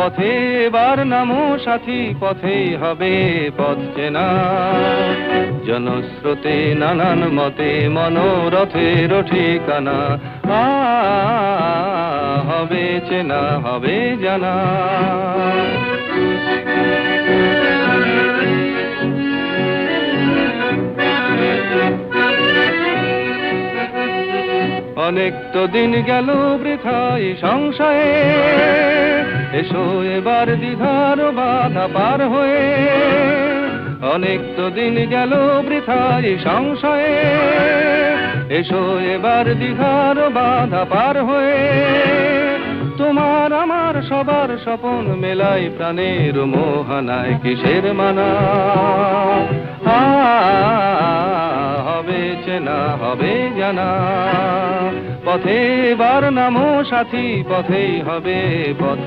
পথে এবার নামো সাথী, পথেই হবে পথ চেনা। জনস্রোতে নানান মতে মনোরথের ঠিকানা, হবে চেনা হবে জানা। অনেক তো দিন গেল বৃথায় সংশয়ে, এসো এবার দ্বিধার বাধা পার হয়ে। অনেক তো দিন গেল বৃথায় সংশয়ে, এসো এবার দ্বিধার বাধা পার হয়ে। তোমার আমার সবার স্বপন মেলাই প্রাণের মোহনায় কিসের মানা। হবে চেনা হবে জানা, পথে এবার নামো সাথী, পথেই হবে পথ।